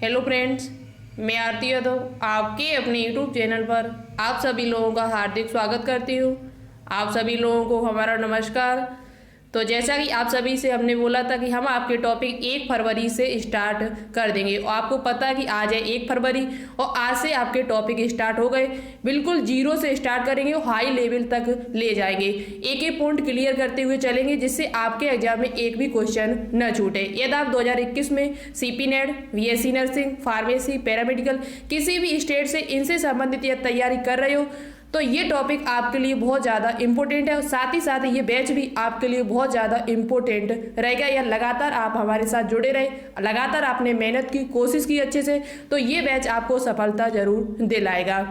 Hello friends, मैं आरती यादव आपके अपने यूट्यूब चैनल पर आप सभी लोगों का हार्दिक स्वागत करती हूँ। आप सभी लोगों को हमारा नमस्कार। तो जैसा कि आप सभी से हमने बोला था कि हम आपके टॉपिक 1 फरवरी से स्टार्ट कर देंगे और आपको पता है कि आज है 1 फरवरी और आज से आपके टॉपिक स्टार्ट हो गए। बिल्कुल जीरो से स्टार्ट करेंगे और हाई लेवल तक ले जाएंगे। एक एक पॉइंट क्लियर करते हुए चलेंगे जिससे आपके एग्जाम में एक भी क्वेश्चन न छूटे। यदि आप 2021 में CP net, BSc nursing, pharmacy, paramedical किसी भी स्टेट से इनसे संबंधित या तैयारी कर रहे हो तो ये टॉपिक आपके लिए बहुत ज़्यादा इंपॉर्टेंट है और साथ ही साथ ये बैच भी आपके लिए बहुत ज़्यादा इंपॉर्टेंट रहेगा। या लगातार आप हमारे साथ जुड़े रहे, लगातार आपने मेहनत की, कोशिश की अच्छे से, तो ये बैच आपको सफलता जरूर दिलाएगा।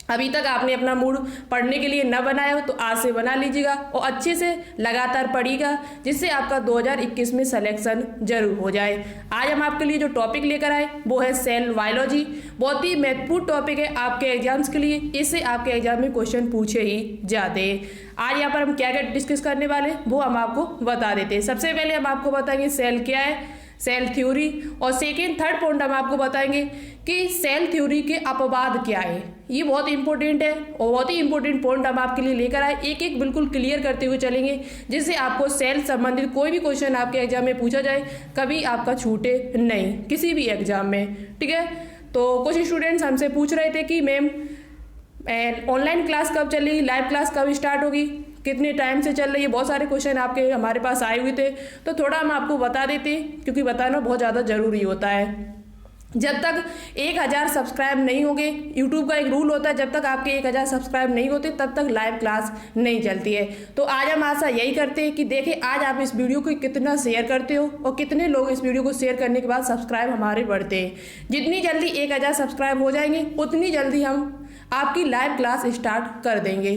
अभी तक आपने अपना मूड पढ़ने के लिए न बनाया हो तो आज से बना लीजिएगा और अच्छे से लगातार पढ़िएगा जिससे आपका 2021 में सिलेक्शन जरूर हो जाए। आज हम आपके लिए जो टॉपिक लेकर आए वो है सेल बायोलॉजी। बहुत ही महत्वपूर्ण टॉपिक है आपके एग्जाम्स के लिए, इससे आपके एग्जाम में क्वेश्चन पूछे ही जाते हैं। आज यहाँ पर हम क्या क्या डिस्कस करने वाले वो हम आपको बता देते हैं। सबसे पहले हम आपको बताएंगे सेल क्या है, सेल थ्योरी, और सेकेंड थर्ड पॉइंट हम आपको बताएंगे कि सेल थ्योरी के अपवाद क्या है। ये बहुत इंपॉर्टेंट है और बहुत ही इंपॉर्टेंट पॉइंट हम आपके लिए लेकर आए। एक एक बिल्कुल क्लियर करते हुए चलेंगे जिससे आपको सेल संबंधित कोई भी क्वेश्चन आपके एग्जाम में पूछा जाए कभी आपका छूटे नहीं किसी भी एग्जाम में। ठीक है, तो कुछ स्टूडेंट्स हमसे पूछ रहे थे कि मैम ऑनलाइन क्लास कब चलेगी, लाइव क्लास कब स्टार्ट होगी, कितने टाइम से चल रही है। बहुत सारे क्वेश्चन आपके हमारे पास आए हुए थे तो थोड़ा हम आपको बता देते क्योंकि बताना बहुत ज़्यादा ज़रूरी होता है। जब तक 1000 सब्सक्राइब नहीं होंगे, यूट्यूब का एक रूल होता है, जब तक आपके 1000 सब्सक्राइब नहीं होते तब तक लाइव क्लास नहीं चलती है। तो आज हम आशा यही करते हैं कि देखें आज आप इस वीडियो को कितना शेयर करते हो और कितने लोग इस वीडियो को शेयर करने के बाद सब्सक्राइब हमारे बढ़ते हैं। जितनी जल्दी 1000 सब्सक्राइब हो जाएंगे उतनी जल्दी हम आपकी लाइव क्लास स्टार्ट कर देंगे।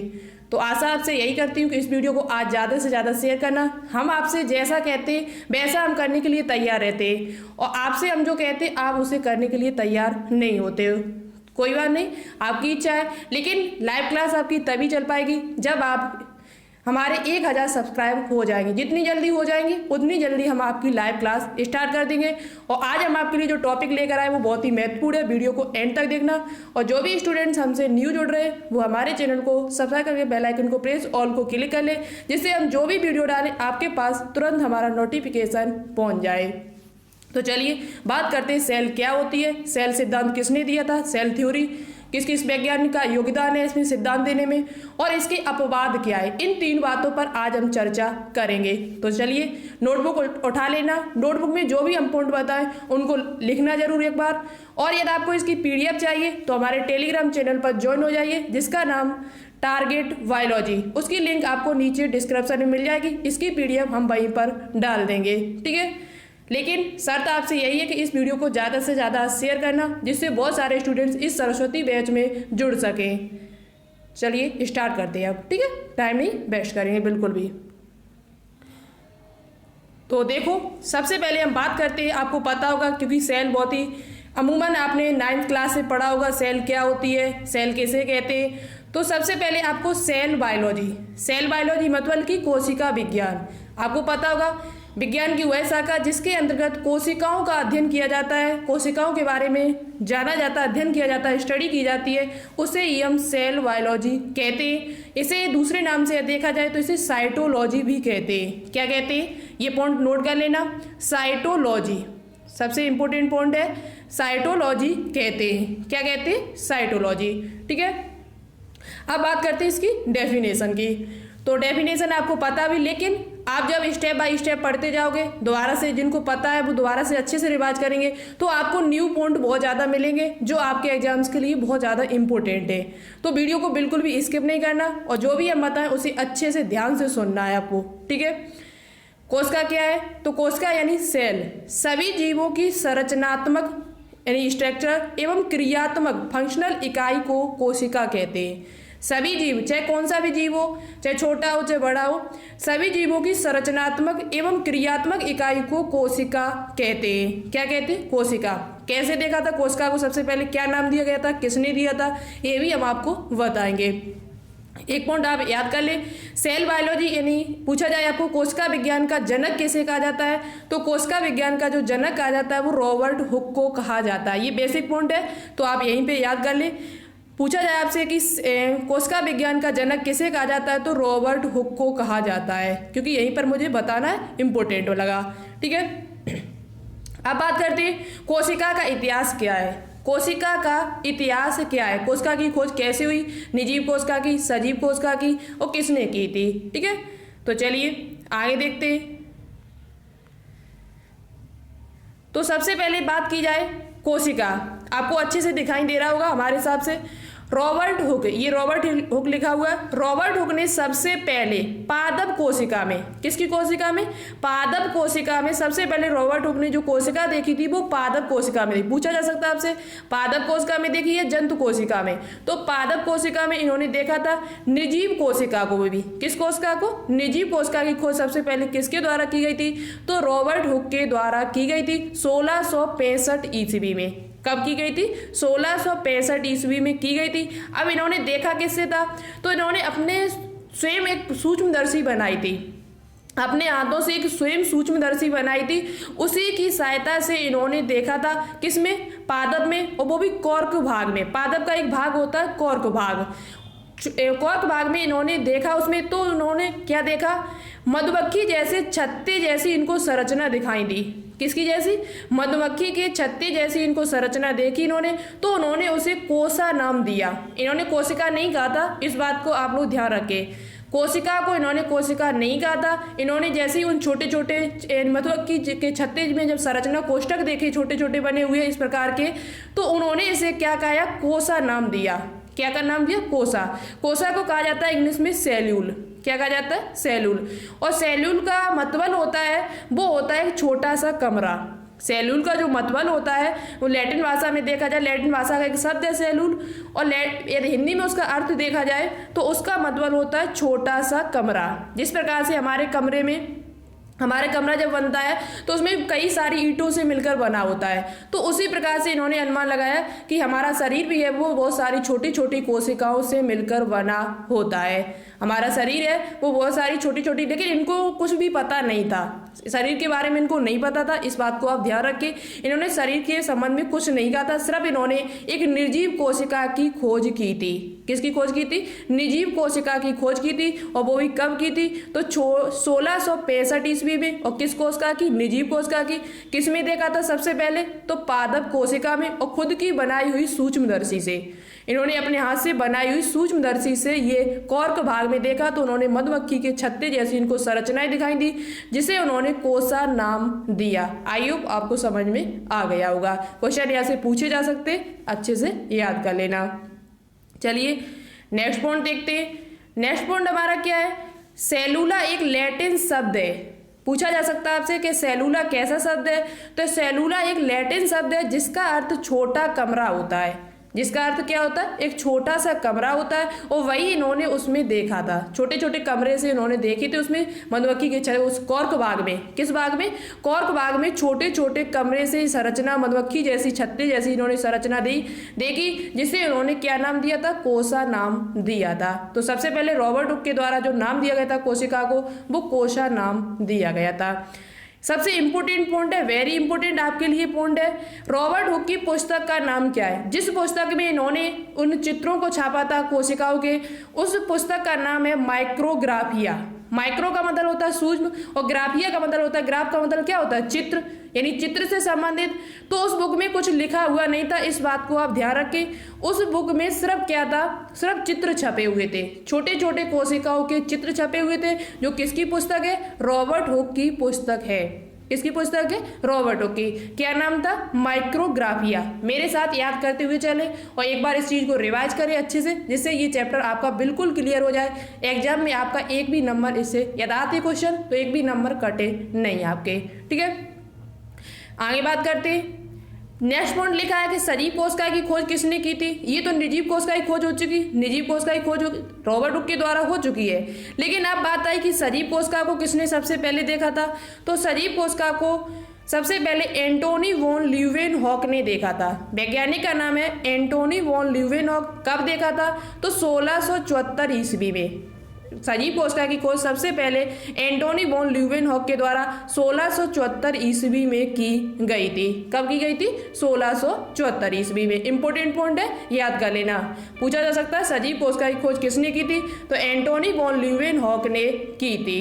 तो आशा आपसे यही करती हूँ कि इस वीडियो को आज ज़्यादा से ज़्यादा शेयर करना। हम आपसे जैसा कहते हैं वैसा हम करने के लिए तैयार रहते हैं और आपसे हम जो कहते हैं आप उसे करने के लिए तैयार नहीं होते हो। कोई बात नहीं, आपकी इच्छा है, लेकिन लाइव क्लास आपकी तभी चल पाएगी जब आप हमारे 1000 सब्सक्राइब हो जाएंगे। जितनी जल्दी हो जाएंगे उतनी जल्दी हम आपकी लाइव क्लास स्टार्ट कर देंगे। और आज हम आपके लिए जो टॉपिक लेकर आए वो बहुत ही महत्वपूर्ण है, वीडियो को एंड तक देखना। और जो भी स्टूडेंट्स हमसे न्यू जुड़ रहे हैं वो हमारे चैनल को सब्सक्राइब करके बेल आइकन को प्रेस ऑल को क्लिक कर ले जिससे हम जो भी वीडियो डालें आपके पास तुरंत हमारा नोटिफिकेशन पहुँच जाए। तो चलिए बात करते हैं सेल क्या होती है, सेल सिद्धांत किसने दिया था, सेल थ्योरी किस किस वैज्ञानिक का योगदान है इसमें सिद्धांत देने में, और इसके अपवाद क्या है। इन 3 बातों पर आज हम चर्चा करेंगे। तो चलिए नोटबुक उठा लेना, नोटबुक में जो भी हम पॉइंट बताएं उनको लिखना जरूर एक बार। और यदि आपको इसकी पीडीएफ चाहिए तो हमारे टेलीग्राम चैनल पर ज्वाइन हो जाइए जिसका नाम टारगेट बायोलॉजी, उसकी लिंक आपको नीचे डिस्क्रिप्शन में मिल जाएगी। इसकी पीडीएफ हम वहीं पर डाल देंगे। ठीक है, लेकिन शर्त आपसे यही है कि इस वीडियो को ज़्यादा से ज़्यादा शेयर करना जिससे बहुत सारे स्टूडेंट्स इस सरस्वती बैच में जुड़ सकें। चलिए स्टार्ट करते हैं अब। ठीक है, टाइम नहीं वेस्ट करेंगे बिल्कुल भी। तो देखो सबसे पहले हम बात करते हैं, आपको पता होगा क्योंकि सेल बहुत ही अमूमन आपने 9th क्लास से पढ़ा होगा सेल क्या होती है, सेल किसे कहते हैं। तो सबसे पहले आपको सेल बायोलॉजी मतलब कि कोशिका विज्ञान। आपको पता होगा विज्ञान की वह शाखा जिसके अंतर्गत कोशिकाओं का अध्ययन किया जाता है, कोशिकाओं के बारे में जाना जाता है, अध्ययन किया जाता है, स्टडी की जाती है, उसे ही हम सेल बायोलॉजी कहते हैं। इसे दूसरे नाम से देखा जाए तो इसे साइटोलॉजी भी कहते हैं। क्या कहते हैं, ये पॉइंट नोट कर लेना, साइटोलॉजी सबसे इंपॉर्टेंट पॉइंट है, साइटोलॉजी कहते हैं। क्या कहते हैं, साइटोलॉजी। ठीक है, अब बात करते हैं इसकी डेफिनेशन की। तो डेफिनेशन आपको पता भी, लेकिन आप जब स्टेप बाय स्टेप पढ़ते जाओगे दोबारा से, जिनको पता है वो दोबारा से अच्छे से रिवाइज करेंगे तो आपको न्यू पॉइंट बहुत ज़्यादा मिलेंगे जो आपके एग्जाम्स के लिए बहुत ज़्यादा इंपॉर्टेंट है। तो वीडियो को बिल्कुल भी स्किप नहीं करना और जो भी हम बताएं उसे अच्छे से ध्यान से सुनना है आपको। ठीक है, कोशिका क्या है, तो कोशिका यानी सेल सभी जीवों की संरचनात्मक यानी स्ट्रक्चर एवं क्रियात्मक फंक्शनल इकाई को कोशिका कहते हैं। सभी जीव, चाहे कौन सा भी जीव हो, चाहे छोटा हो चाहे बड़ा हो, सभी जीवों की संरचनात्मक एवं क्रियात्मक इकाई को कोशिका कहते हैं। क्या कहते हैं, कोशिका। कैसे देखा था कोशिका को, सबसे पहले क्या नाम दिया गया था, किसने दिया था, ये भी हम आपको बताएंगे। एक पॉइंट आप याद कर ले, सेल बायोलॉजी यानी पूछा जाए आपको कोशिका विज्ञान का जनक किसे कहा जाता है, तो कोशिका विज्ञान का जो जनक कहा जाता है वो रॉबर्ट हुक को कहा जाता है। ये बेसिक पॉइंट है, तो आप यहीं पे याद कर ले। पूछा जाए आपसे कि कोशिका विज्ञान का जनक किसे कहा जाता है, तो रॉबर्ट हुक को कहा जाता है, क्योंकि यहीं पर मुझे बताना है, इंपॉर्टेंट लगा। ठीक है, अब बात करते हैं कोशिका का इतिहास क्या है। कोशिका का इतिहास क्या है, कोशिका की खोज कैसे हुई, निर्जीव कोशिका की, सजीव कोशिका की, और किसने की थी। ठीक है, तो चलिए आगे देखते हैं। तो सबसे पहले बात की जाए कोशिका, आपको अच्छे से दिखाई दे रहा होगा हमारे हिसाब से, रॉबर्ट हुक, ये रॉबर्ट हुक लिखा हुआ है। रॉबर्ट हुक ने सबसे पहले पादप कोशिका में, किसकी कोशिका में, पादप कोशिका में सबसे पहले रॉबर्ट हुक ने जो कोशिका देखी थी वो पादप कोशिका में देखी। पूछा जा सकता है आपसे, पादप कोशिका में देखी है जंतु कोशिका में, तो पादप कोशिका में इन्होंने देखा था निर्जीव कोशिका को भी। किस कोशिका को, निर्जीव कोशिका की खोज सबसे पहले किसके द्वारा की गई थी, तो रॉबर्ट हुक के द्वारा की गई थी 1665 ईस्वी में। कब की गई थी, 1665 ईस्वी में की गई थी। अब इन्होंने देखा किससे था, तो इन्होंने अपने स्वयं एक सूक्ष्मदर्शी बनाई थी, अपने हाथों से एक स्वयं सूक्ष्मदर्शी बनाई थी, उसी की सहायता से इन्होंने देखा था किसमें, पादप में, और वो भी कॉर्क भाग में। पादप का एक भाग होता है कॉर्क भाग, कॉर्क भाग में इन्होंने देखा उसमें, तो उन्होंने क्या देखा, मधुमक्खी जैसे छत्ते जैसी इनको संरचना दिखाई दी। किसकी जैसी, मधुमक्खी के छत्ते जैसी इनको संरचना देखी इन्होंने, तो उन्होंने उसे कोसा नाम दिया। इन्होंने कोशिका नहीं कहा था, इस बात को आप लोग ध्यान रखें, कोशिका को इन्होंने कोशिका नहीं कहा था। इन्होंने जैसे ही उन छोटे छोटे मधुमक्खी के छत्ते में जब संरचना कोष्ठक देखे छोटे छोटे बने हुए इस प्रकार के, तो उन्होंने इसे क्या कहा, कोसा नाम दिया। क्या का नाम दिया, कोसा। कोसा को कहा जाता है इंग्लिश में सेल्यूल। क्या कहा जाता है, सेल्यूल। और सेल्यूल का मतलब होता है, वो होता है एक छोटा सा कमरा। सेल्यूल का जो मतलब होता है वो लैटिन भाषा में देखा जाए, लैटिन भाषा का एक शब्द है सेल्यूल, और यदि हिंदी में उसका अर्थ देखा जाए तो उसका मतलब होता है छोटा सा कमरा। जिस प्रकार से हमारे कमरा जब बनता है तो उसमें कई सारी ईंटों से मिलकर बना होता है, तो उसी प्रकार से इन्होंने अनुमान लगाया कि हमारा शरीर भी है वो बहुत सारी छोटी छोटी कोशिकाओं से मिलकर बना होता है। हमारा शरीर है वो बहुत सारी छोटी छोटी, लेकिन इनको कुछ भी पता नहीं था, शरीर के बारे में इनको नहीं पता था, इस बात को आप ध्यान रखें। इन्होंने शरीर के संबंध में कुछ नहीं कहा था, सिर्फ इन्होंने एक निर्जीव कोशिका की खोज की थी। किसकी खोज की थी, निर्जीव कोशिका की खोज की थी, और वो भी कब की थी, तो 1665 ईस्वी में। और किस कोशिका की, निर्जीव कोशिका की। किस में देखा था सबसे पहले, तो पादप कोशिका में, और खुद की बनाई हुई सूक्ष्मदर्शी से। इन्होंने अपने हाथ से बनाई हुई सूक्ष्मदर्शी से ये कॉर्क भाग में देखा, तो उन्होंने मधुमक्खी के छत्ते जैसी इनको संरचनाएं दिखाई दी, जिसे उन्होंने कोसा नाम दिया। आई होप आपको समझ में आ गया होगा। क्वेश्चन यहाँ से पूछे जा सकते, अच्छे से याद कर लेना। चलिए नेक्स्ट पॉइंट देखते हैं। नेक्स्ट पॉइंट हमारा क्या है, सेलुला एक लैटिन शब्द है। पूछा जा सकता है आपसे कि सेलुला कैसा शब्द है, तो सेलुला एक लैटिन शब्द है जिसका अर्थ छोटा कमरा होता है। जिसका अर्थ क्या होता है, एक छोटा सा कमरा होता है, और वही इन्होंने उसमें देखा था। छोटे छोटे कमरे से इन्होंने देखे थे उसमें मधुमक्खी के उस कॉर्क बाग में। किस बाग में, कॉर्क बाग में छोटे छोटे कमरे से संरचना मधुमक्खी जैसी छत्ते जैसी इन्होंने संरचना देखी, जिसे उन्होंने क्या नाम दिया था, कोसा नाम दिया था। तो सबसे पहले रॉबर्ट हुक के द्वारा जो नाम दिया गया था कोशिका को, वो कोसा नाम दिया गया था। सबसे इंपोर्टेंट पॉइंट है, वेरी इंपोर्टेंट आपके लिए पॉइंट है, रॉबर्ट हुक की पुस्तक का नाम क्या है। जिस पुस्तक में इन्होंने उन चित्रों को छापा था कोशिकाओं के, उस पुस्तक का नाम है माइक्रोग्राफिया। माइक्रो का मतलब होता है सूक्ष्म, और ग्राफिया का मतलब होता है, ग्राफ का मतलब क्या होता है, चित्र, यानी चित्र से संबंधित। तो उस बुक में कुछ लिखा हुआ नहीं था, इस बात को आप ध्यान रखें। उस बुक में सिर्फ क्या था, सिर्फ चित्र छपे हुए थे, छोटे छोटे कोशिकाओं के चित्र छपे हुए थे, जो किसकी पुस्तक है, रॉबर्ट हुक की पुस्तक है। किसकी पुस्तक है, रॉबर्ट हुक की। क्या नाम था, माइक्रोग्राफिया। मेरे साथ याद करते हुए चले, और एक बार इस चीज को रिवाइज करें अच्छे से, जिससे ये चैप्टर आपका बिल्कुल क्लियर हो जाए। एग्जाम में आपका एक भी नंबर इससे यदि आते क्वेश्चन तो एक भी नंबर कटे नहीं आपके। ठीक है, आगे बात करते हैं। नेक्स्ट पॉइंट लिखा है कि सजीव कोशिका की खोज किसने की थी। ये तो निर्जीव कोशिका की खोज हो चुकी, निर्जीव कोशिका की खोज रॉबर्ट हुक के द्वारा हो चुकी है। लेकिन अब बात आई कि सजीव कोशिका को किसने सबसे पहले देखा था, तो सजीव कोशिका को सबसे पहले एंटोनी वॉन ल्यूवेनहॉक ने देखा था। वैज्ञानिक का नाम है एंटोनी वॉन ल्यूवेनहॉक। कब देखा था? तो 1674 ईस्वी में। सजीव कोशिका की खोज सबसे पहले एंटोनी वॉन ल्यूवेनहॉक के द्वारा 1674 ईस्वी में की गई थी। कब की गई थी? 1674 ईस्वी में। इंपोर्टेंट पॉइंट है, याद कर लेना। पूछा जा सकता है सजीव कोशिका की खोज किसने की थी? तो एंटोनी वॉन ल्यूवेनहॉक ने की थी।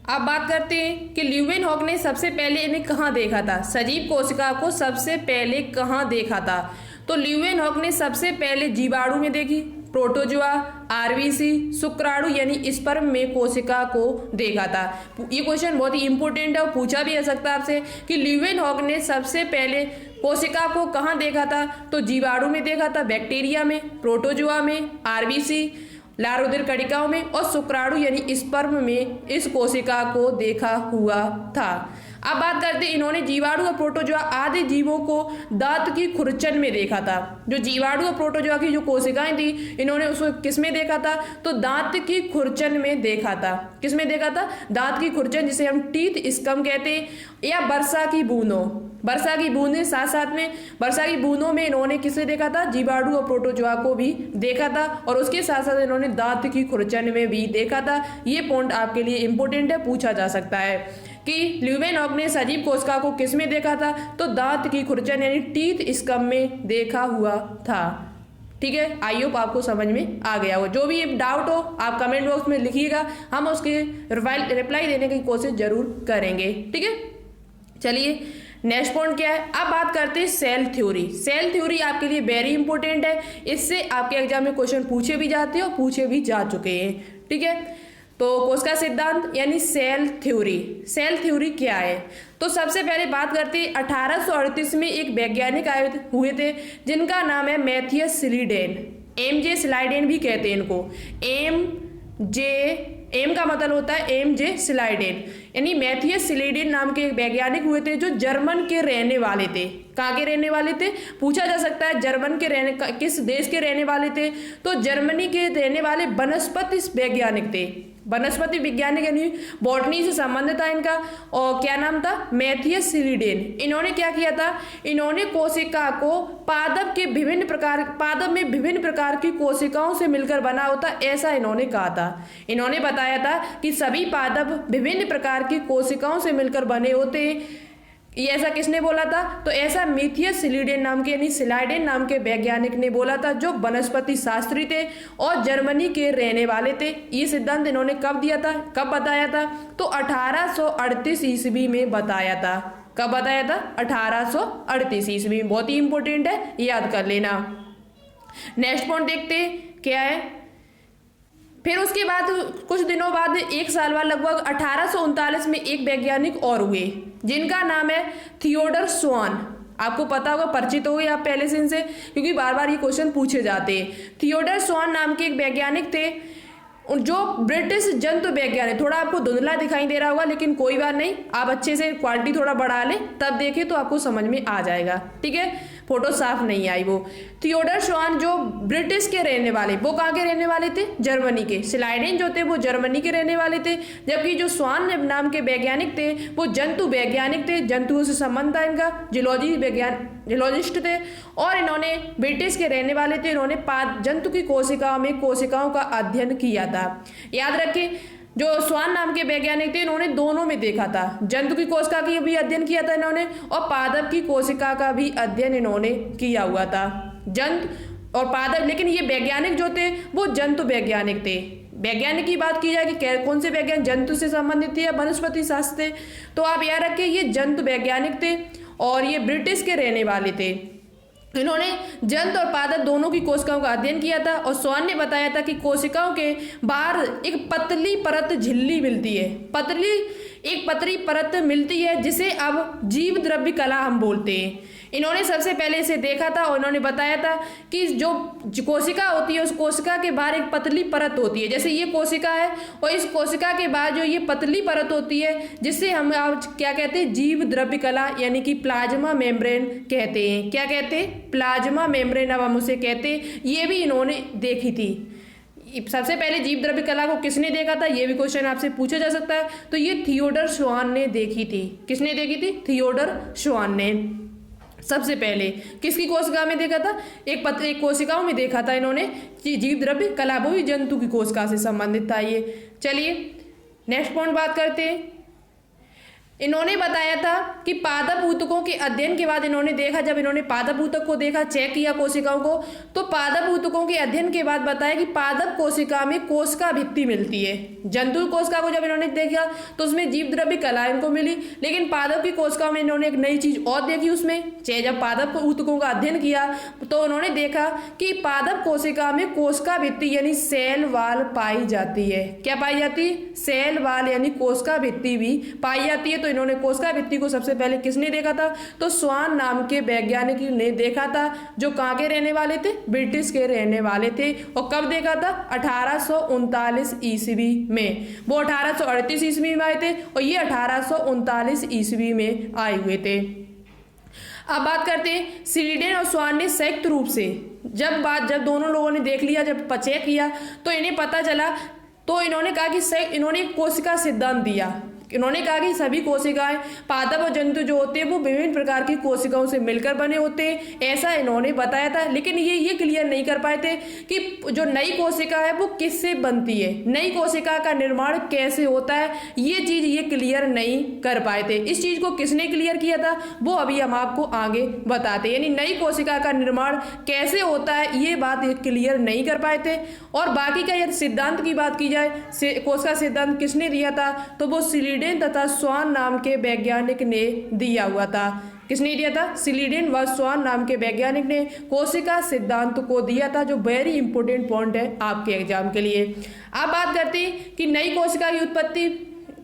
अब बात करते हैं कि ल्यूवेनहॉक ने सबसे पहले इन्हें कहाँ देखा था, सजीव कोशिका को सबसे पहले कहाँ देखा था? तो ल्यूवेनहॉक ने सबसे पहले जीवाणु में देखी, प्रोटोजुआ, आरबीसी, शुक्राणु यानी स्पर्म में कोशिका को देखा था। ये क्वेश्चन बहुत ही इंपॉर्टेंट है और पूछा भी जा सकता है आपसे कि ल्यूवेनहॉक ने सबसे पहले कोशिका को कहाँ देखा था? तो जीवाणु में देखा था, बैक्टीरिया में, प्रोटोजुआ में, आरबीसी लारोदिर कणिकाओं में और शुक्राणु यानी स्पर्म में इस कोशिका को देखा हुआ था। अब बात करते हैं, इन्होंने जीवाणु और प्रोटोजुआ आदि जीवों को दांत की खुरचन में देखा था। जो जीवाणु और प्रोटोजुआ की जो कोशिकाएं थी, इन्होंने उसको किस में देखा था? तो दांत की खुरचन में देखा था। किस में देखा था? दांत की खुरचन, जिसे हम टीथ स्कम कहते हैं, या वर्षा की बूंदों। वर्षा की बूंदें साथ साथ में वर्षा की बूंदों में इन्होंने किसे देखा था? जीवाणु और प्रोटोजुआ को भी देखा था और उसके साथ साथ इन्होंने दांत की खुरचन में भी देखा था। ये पॉइंट आपके लिए इंपॉर्टेंट है, पूछा जा सकता है कि ल्यूवेनहॉक ने सजीव कोशिका को किस में देखा था? तो दांत की खुरचन यानी टीथ स्कम में देखा हुआ था। ठीक है, आई होप आपको समझ में आ गया हो। जो भी डाउट हो आप कमेंट बॉक्स में लिखिएगा, हम उसके रिप्लाई देने की कोशिश जरूर करेंगे। ठीक है, चलिए नेक्स्ट पॉइंट क्या है? अब बात करते हैं सेल थ्योरी। सेल थ्योरी आपके लिए वेरी इंपॉर्टेंट है, इससे आपके एग्जाम में क्वेश्चन पूछे भी जाते हैं और पूछे भी जा चुके हैं। ठीक है, तो कोशिका सिद्धांत यानी सेल थ्योरी। सेल थ्योरी क्या है? तो सबसे पहले बात करते हैं 1838 में एक वैज्ञानिक आए हुए थे जिनका नाम है मैथियस स्लीडेन। एम.जे. स्लाइडेन भी कहते हैं इनको। एम का मतलब होता है एम.जे. स्लाइडेन, यानी मैथियस स्लीडेन नाम के एक वैज्ञानिक हुए थे जो जर्मन के रहने वाले थे। कहाँ के रहने वाले थे? पूछा जा सकता है जर्मन के किस देश के रहने वाले थे? तो जर्मनी के रहने वाले वनस्पति वैज्ञानिक थे। वनस्पति वैज्ञानिक यानी बॉटनी से संबंध था इनका। और क्या नाम था? Matthias Schleiden. इन्होंने क्या किया था? इन्होंने कोशिका को पादप में विभिन्न प्रकार की कोशिकाओं से मिलकर बना होता, ऐसा इन्होंने कहा था। इन्होंने बताया था कि सभी पादप विभिन्न प्रकार की कोशिकाओं से मिलकर बने होते। ये ऐसा किसने बोला था? तो ऐसा मैथियस स्लीडेन नाम के यानी स्लाइडेन नाम के वैज्ञानिक ने बोला था, जो वनस्पति शास्त्री थे और जर्मनी के रहने वाले थे। ये सिद्धांत इन्होंने कब दिया था, कब बताया था? तो 1838 ईस्वी में बताया था। कब बताया था? 1838 ईस्वी में। बहुत ही इंपॉर्टेंट है, याद कर लेना। नेक्स्ट पॉइंट देखते हैं क्या है। फिर उसके बाद कुछ दिनों बाद, एक साल बाद, लगभग 1839 में एक वैज्ञानिक और हुए जिनका नाम है थियोडर स्वान। आपको पता होगा, परिचित हो गए आप पहले से इनसे, क्योंकि बार बार ये क्वेश्चन पूछे जाते हैं। थियोडर स्वान नाम के एक वैज्ञानिक थे जो ब्रिटिश जंतु वैज्ञानिक। थोड़ा आपको धुंधला दिखाई दे रहा होगा, लेकिन कोई बात नहीं, आप अच्छे से क्वालिटी थोड़ा बढ़ा लें तब देखें तो आपको समझ में आ जाएगा। ठीक है, फोटो साफ नहीं आई वो। थियोडर स्वान जो ब्रिटिश के रहने वाले, वो कहाँ के रहने वाले थे? जर्मनी के। स्लाइडेन जो थे वो जर्मनी के रहने वाले थे, जबकि जो स्वान नाम के वैज्ञानिक थे वो जंतु वैज्ञानिक थे। जंतुओं से संबंध था इनका, जियोलॉजिस्ट थे और इन्होंने ब्रिटिश के रहने वाले थे। इन्होंने जंतु की कोशिकाओं में कोशिकाओं का अध्ययन किया था। याद रखें, जो स्वान नाम के वैज्ञानिक थे इन्होंने दोनों में देखा था, जंतु की कोशिका की भी अध्ययन किया था इन्होंने और पादप की कोशिका का भी अध्ययन इन्होंने किया हुआ था। जंतु और पादप, लेकिन ये वैज्ञानिक जो थे वो जंतु वैज्ञानिक थे। वैज्ञानिक की बात की जाए कि कौन से वैज्ञानिक जंतु से संबंधित थे या वनस्पति शास्त्र थे, तो आप याद रखिए ये जंतु वैज्ञानिक थे और ये ब्रिटिश के रहने वाले थे। इन्होंने जंतु और पादप दोनों की कोशिकाओं का अध्ययन किया था और स्वान ने बताया था कि कोशिकाओं के बाहर एक पतली परत झिल्ली मिलती है। पतली परत मिलती है जिसे अब जीव द्रव्य कला हम बोलते हैं। इन्होंने सबसे पहले इसे देखा था और इन्होंने बताया था कि जो कोशिका होती है उस कोशिका के बाहर एक पतली परत होती है। जैसे ये कोशिका है और इस कोशिका के बाद जो ये पतली परत होती है जिससे हम क्या कहते हैं? जीव द्रव्य कला यानी कि प्लाज्मा मेम्ब्रेन कहते हैं। क्या कहते हैं? प्लाज्मा मेम्ब्रेन अब हम उसे कहते हैं। ये भी इन्होंने देखी थी। सबसे पहले जीव द्रव्य कला को किसने देखा था, ये भी क्वेश्चन आपसे पूछा जा सकता है। तो ये थियोडर श्वान ने देखी थी। किसने देखी थी? थियोडर श्वान ने सबसे पहले किसकी कोशिका में देखा था? एक कोशिकाओं में देखा था इन्होंने जीव द्रव्य कला, वो भी जंतु की कोशिका से संबंधित था ये। चलिए नेक्स्ट पॉइंट बात करते हैं। इन्होंने बताया था कि पादप ऊतकों के अध्ययन के बाद इन्होंने देखा, जब इन्होंने पादप ऊतक को देखा, चेक किया कोशिकाओं को, तो पादप ऊतकों के अध्ययन के बाद बताया कि पादप कोशिका में कोशिका भित्ति मिलती है। जंतु कोशिका को जब इन्होंने देखा तो उसमें जीव द्रव्य कला इनको मिली, लेकिन पादप की कोशिकाओं में इन्होंने एक नई चीज और देखी उसमें। जब पादप ऊतकों का अध्ययन किया तो उन्होंने देखा कि पादप कोशिका में कोशिका भित्ति यानी सेल वाल पाई जाती है। क्या पाई जाती है? सेल वाल यानी कोशिका भित्ति भी पाई जाती है। तो इन्होंने कोशिका भित्ति को सबसे पहले किसने देखा था? तो स्वान नाम के वैज्ञानिक ने देखा था, जो कहाँ के रहने वाले थे? ब्रिटिश के रहने वाले थे। और कब देखा था? 1839 ईस्वी में। वो 1838 ईस्वी में आए थे और ये 1839 ईस्वी में आए हुए थे। अब बात करते हैं स्लीडेन और स्वान ने संयुक्त रूप से जब दोनों लोगों ने देख लिया, जब चेक किया तो इन्हें पता चला, तो इन्होंने कहा कि इन्होंने कोशिका सिद्धांत दिया। इन्होंने कहा कि सभी कोशिकाएं, पादप और जंतु जो होते हैं वो विभिन्न प्रकार की कोशिकाओं से मिलकर बने होते हैं, ऐसा इन्होंने बताया था। लेकिन ये क्लियर नहीं कर पाए थे कि जो नई कोशिका है वो किससे बनती है, नई कोशिका का निर्माण कैसे होता है, ये चीज ये क्लियर नहीं कर पाए थे। इस चीज को किसने क्लियर किया था वो अभी हम आपको आगे बताते हैं। यानी नई कोशिका का निर्माण कैसे होता है ये बात क्लियर नहीं कर पाए थे। और बाकी का यदि सिद्धांत की बात की जाए, कोशिका सिद्धांत किसने दिया था? तो वो स्लीडेन तथा स्वान नाम के वैज्ञानिक ने दिया हुआ था। किसने दिया था? स्लीडेन व स्वान नाम के वैज्ञानिक ने कोशिका सिद्धांत को दिया था, जो वेरी इंपॉर्टेंट पॉइंट है आपके एग्जाम के लिए। अब बात करते हैं कि नई कोशिका की उत्पत्ति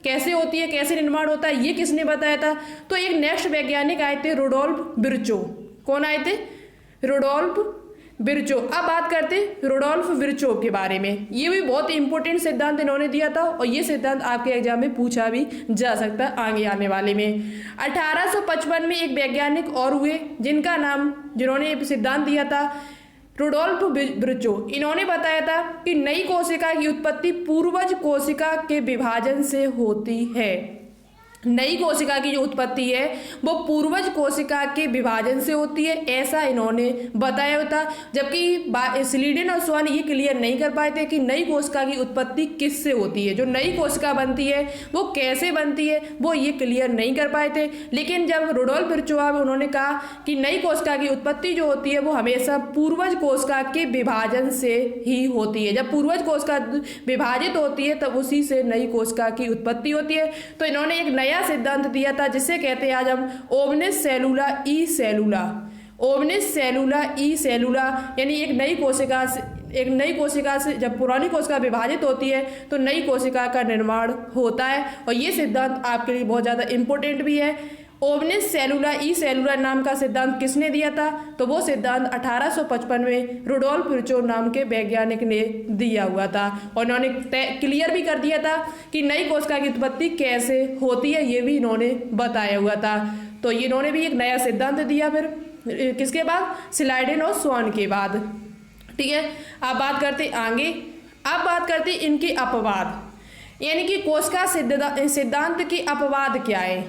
कैसे होती है, कैसे निर्माण होता है, ये किसने बताया था? तो एक नेक्स्ट वैज्ञानिक आए थे, रुडोल्फ विर्चो। कौन आए थे? Rudolf Virchow. अब बात करते हैं रुडोल्फ विर्चो के बारे में। ये भी बहुत इंपॉर्टेंट सिद्धांत इन्होंने दिया था और ये सिद्धांत आपके एग्जाम में पूछा भी जा सकता है आगे आने वाले में। 1855 में एक वैज्ञानिक और हुए जिन्होंने सिद्धांत दिया था, रुडोल्फ विर्चो। इन्होंने बताया था कि नई कोशिका की उत्पत्ति पूर्वज कोशिका के विभाजन से होती है। नई कोशिका की जो उत्पत्ति है वो पूर्वज कोशिका के विभाजन से होती है, ऐसा इन्होंने बताया था। जबकि स्लीडेन और स्वान ये क्लियर नहीं कर पाए थे कि नई कोशिका की उत्पत्ति किससे होती है, जो नई कोशिका बनती है वो कैसे बनती है, वो ये क्लियर नहीं कर पाए थे। लेकिन जब रुडोल्फ विर्चो उन्होंने कहा कि नई कोशिका की उत्पत्ति जो होती है वो हमेशा पूर्वज कोशिका के विभाजन से ही होती है। जब पूर्वज कोशिका विभाजित होती है तब उसी से नई कोशिका की उत्पत्ति होती है। तो इन्होंने एक नया सिद्धांत दिया था जिसे कहते हैं आज हम ओवनिस सेलुला ई सेलुला। ओवनिस सेलुला ई सेलुला यानी एक नई कोशिका से जब पुरानी कोशिका विभाजित होती है तो नई कोशिका का निर्माण होता है। और ये सिद्धांत आपके लिए बहुत ज़्यादा इंपॉर्टेंट भी है। ओवनिस सेलुला ई सेलुला नाम का सिद्धांत किसने दिया था? तो वो सिद्धांत 1855 में रुडोल्फ विर्चो नाम के वैज्ञानिक ने दिया हुआ था। और इन्होंने क्लियर भी कर दिया था कि नई कोशिका की उत्पत्ति कैसे होती है, ये भी इन्होंने बताया हुआ था। तो ये इन्होंने भी एक नया सिद्धांत दिया फिर किसके बाद? स्लीडेन और स्वान के बाद। ठीक है, अब बात करते आगे। अब बात करते इनके अपवाद, यानी कि कोशिका सिद्धांत के अपवाद क्या है,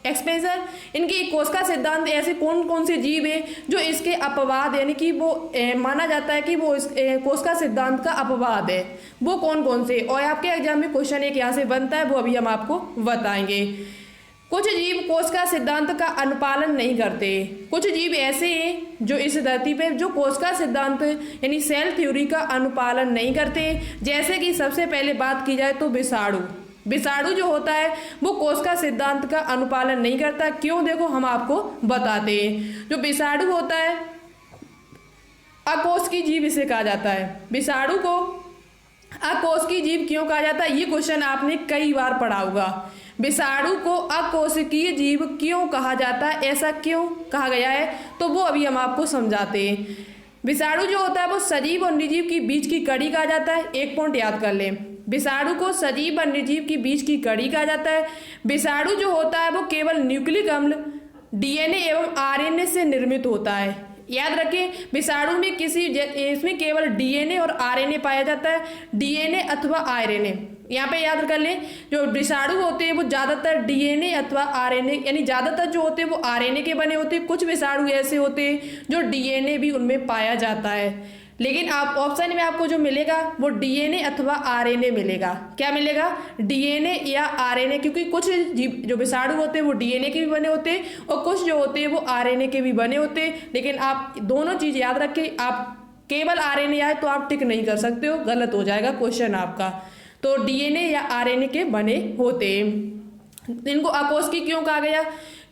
एक्सपेंशन। इनकी कोशिका सिद्धांत ऐसे कौन कौन से जीव है जो इसके अपवाद यानी कि वो माना जाता है कि वो इस कोशिका सिद्धांत का अपवाद है, वो कौन कौन से? और आपके एग्जाम में क्वेश्चन एक यहाँ से बनता है, वो अभी हम आपको बताएंगे। कुछ जीव कोशिका सिद्धांत का अनुपालन नहीं करते। कुछ जीव ऐसे हैं जो इस धरती पे जो कोशिका सिद्धांत यानी सेल थ्योरी का अनुपालन नहीं करते। जैसे कि सबसे पहले बात की जाए तो विषाणु जो होता है वो कोशिका सिद्धांत का अनुपालन नहीं करता। क्यों? देखो हम आपको बताते हैं। जो विषाणु होता है अकोशिकीय जीव इसे कहा जाता है। विषाणु को अकोशिकीय जीव क्यों कहा जाता है, ये क्वेश्चन आपने कई बार पढ़ा होगा। विषाणु को अकोशिकीय जीव क्यों कहा जाता है, ऐसा क्यों कहा गया है, तो वो अभी हम आपको समझाते हैं। विषाणु जो होता है वो सजीव और निर्जीव की बीच की कड़ी कहा जाता है। एक पॉइंट याद कर लें, विषाणु को सजीव और निर्जीव की बीच की कड़ी कहा जाता है। विषाणु जो होता है वो केवल न्यूक्लिक अम्ल, डीएनए एवं आरएनए से निर्मित होता है। याद रखें, विषाणु में इसमें केवल डीएनए और आरएनए पाया जाता है, डीएनए अथवा आरएनए। यहाँ पे याद कर लें, जो विषाणु होते हैं वो ज़्यादातर डीएनए अथवा आरएनए, यानी ज़्यादातर जो होते हैं वो आरएनए के बने होते हैं। कुछ विषाणु ऐसे होते हैं जो डीएनए भी उनमें पाया जाता है, लेकिन आप ऑप्शन में आपको जो मिलेगा वो डीएनए अथवा आरएनए मिलेगा। क्या मिलेगा? डीएनए या आरएनए, क्योंकि कुछ जो विषाणु होते हैं वो डीएनए के भी बने होते हैं और कुछ जो होते हैं वो आरएनए के भी बने होते हैं। लेकिन आप दोनों चीज़ याद रखें, आप केवल आरएनए आए तो आप टिक नहीं कर सकते हो, गलत हो जाएगा क्वेश्चन आपका। तो डीएनए या आरएनए के बने होते हैं। इनको अकोष्ठी क्यों कहा गया?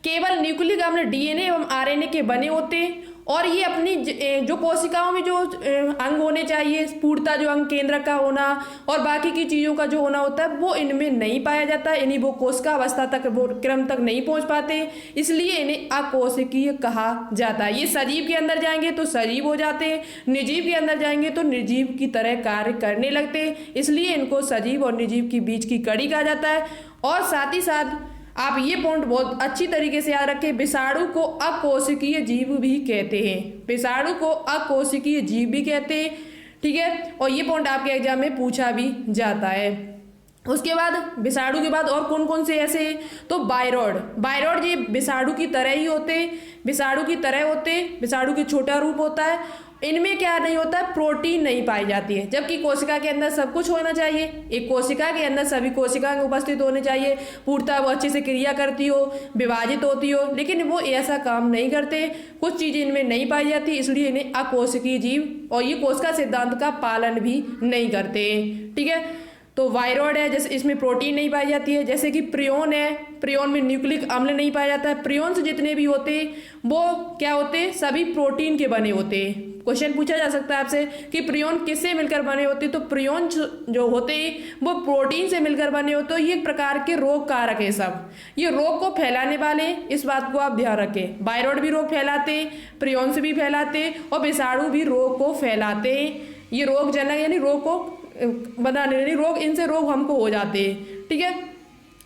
केवल न्यूक्लिक अम्ल डीएनए एवं आरएनए के बने होते हैं और ये अपनी जो कोशिकाओं में जो अंग होने चाहिए, पूर्णतः जो अंग केंद्रक का होना और बाकी की चीज़ों का जो होना होता है वो इनमें नहीं पाया जाता, यानी वो कोशिका अवस्था तक, वो क्रम तक नहीं पहुंच पाते, इसलिए इन्हें अकोशिकीय कहा जाता है। ये सजीव के अंदर जाएंगे तो सजीव हो जाते हैं, निर्जीव के अंदर जाएंगे तो निर्जीव की तरह कार्य करने लगते हैं, इसलिए इनको सजीव और निर्जीव के बीच की कड़ी कहा जाता है। और साथ ही साथ आप ये पॉइंट बहुत अच्छी तरीके से याद रखें, विषाणु को अकोशिकीय जीव भी कहते हैं, विषाणु को अकोशिकीय जीव भी कहते हैं, ठीक है। और ये पॉइंट आपके एग्जाम में पूछा भी जाता है। उसके बाद विषाणु के बाद और कौन कौन से ऐसे हैं? तो बायरॉड ये विषाणु की तरह ही होते हैं, विषाणु की तरह होते हैं, विषाणु के छोटा रूप होता है। इनमें क्या नहीं होता है? प्रोटीन नहीं पाई जाती है, जबकि कोशिका के अंदर सब कुछ होना चाहिए। एक कोशिका के अंदर सभी कोशिकाएं उपस्थित होने चाहिए, पूर्णतः वो अच्छे से क्रिया करती हो, विभाजित होती हो, लेकिन वो ऐसा काम नहीं करते, कुछ चीज़ें इनमें नहीं पाई जाती, इसलिए इन्हें अकोशिकीय जीव और ये कोशिका सिद्धांत का पालन भी नहीं करते, ठीक है। तो वायरॉइड है, जैसे इसमें प्रोटीन नहीं पाई जाती है। जैसे कि प्रियोन है, प्रियोन में न्यूक्लिक अम्ल नहीं पाया जाता है। प्रियोन्स जितने भी होते हैं वो क्या होते हैं? सभी प्रोटीन के बने होते हैं। क्वेश्चन पूछा जा सकता है आपसे कि प्रियोन किससे मिलकर बने होते हैं? तो प्रियोन जो होते हैं वो प्रोटीन से मिलकर बने होते हैं। ये एक प्रकार के रोग कारक है, सब ये रोग को फैलाने वाले, इस बात को आप ध्यान रखें। वायरॉइड भी रोग फैलाते हैं, प्रियोन्स भी फैलाते हैं और विषाणु भी रोग को फैलाते हैं। ये रोग जनक, यानी रोग को बनाने, यानी रोग, इनसे रोग हमको हो जाते हैं, ठीक है।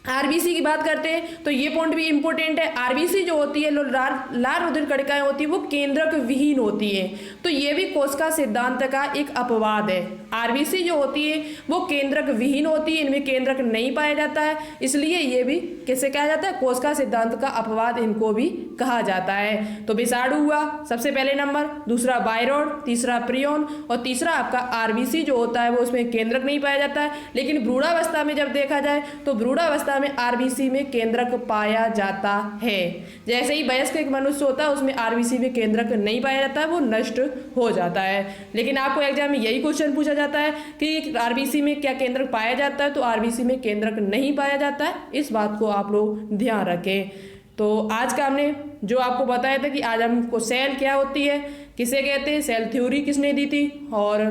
आरबीसी की बात करते हैं तो ये पॉइंट भी इंपॉर्टेंट है। आरबीसी जो होती है, लाल रुधिर कणिकाएं होती है, वो केंद्रक विहीन होती है, तो ये भी कोशिका सिद्धांत का एक अपवाद है। आरबीसी जो होती है वो केंद्रक विहीन होती है, इनमें केंद्रक नहीं पाया जाता है, इसलिए ये भी किसे कहा जाता है? कोशिका सिद्धांत का अपवाद इनको भी कहा जाता है। तो विषाणु हुआ सबसे पहले नंबर, दूसरा बायरॉइड, तीसरा प्रियोन और तीसरा आपका आरबीसी जो होता है वो उसमें केंद्रक नहीं पाया जाता है। लेकिन भ्रूणावस्था में जब देखा जाए तो भ्रूणावस्था में आरबीसी में केंद्रक पाया जाता है। जैसे ही वयस्क एक मनुष्य होता है उसमें आरबीसी में केंद्रक नहीं पाया जाता है, वो नष्ट हो जाता है। लेकिन आपको एग्जाम में यही क्वेश्चन पूछा जाता है कि आरबीसी में क्या केंद्रक पाया जाता है? तो आरबीसी में केंद्रक नहीं पाया जाता है, इस बात को आप लोग ध्यान रखें। तो आज का हमने जो आपको बताया था कि आज हमको सेल क्या होती है, किसे कहते हैं, सेल थ्योरी किसने दी थी और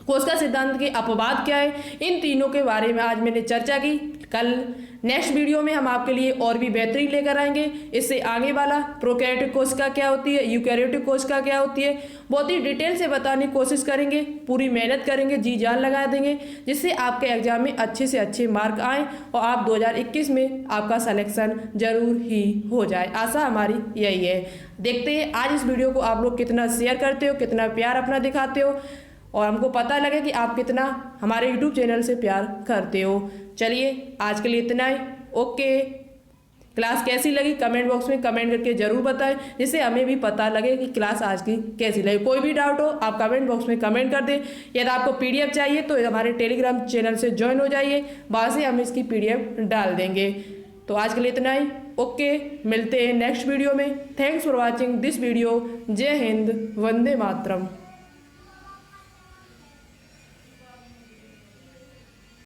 कोशिका सिद्धांत के अपवाद क्या है, इन तीनों के बारे में आज मैंने चर्चा की। कल नेक्स्ट वीडियो में हम आपके लिए और भी बेहतरीन लेकर आएंगे। इससे आगे वाला प्रोकैरियोटिक कोशिका क्या होती है, यूकैरियोटिक कोशिका क्या होती है, बहुत ही डिटेल से बताने की कोशिश करेंगे, पूरी मेहनत करेंगे, जी जान लगा देंगे, जिससे आपके एग्जाम में अच्छे से अच्छे मार्क आए और आप 2021 में आपका सिलेक्शन जरूर ही हो जाए। आशा हमारी यही है। देखते हैं आज इस वीडियो को आप लोग कितना शेयर करते हो, कितना प्यार अपना दिखाते हो और हमको पता लगे कि आप कितना हमारे YouTube चैनल से प्यार करते हो। चलिए आज के लिए इतना ही। ओके, क्लास कैसी लगी कमेंट बॉक्स में कमेंट करके जरूर बताएं, जिससे हमें भी पता लगे कि क्लास आज की कैसी लगी। कोई भी डाउट हो आप कमेंट बॉक्स में कमेंट कर दें। यदि आपको PDF चाहिए तो हमारे टेलीग्राम चैनल से ज्वाइन हो जाइए, वहाँ से हम इसकी PDF डाल देंगे। तो आज के लिए इतना ही। ओके, मिलते हैं नेक्स्ट वीडियो में। Thanks for watching this video. जय हिंद, वंदे मातरम।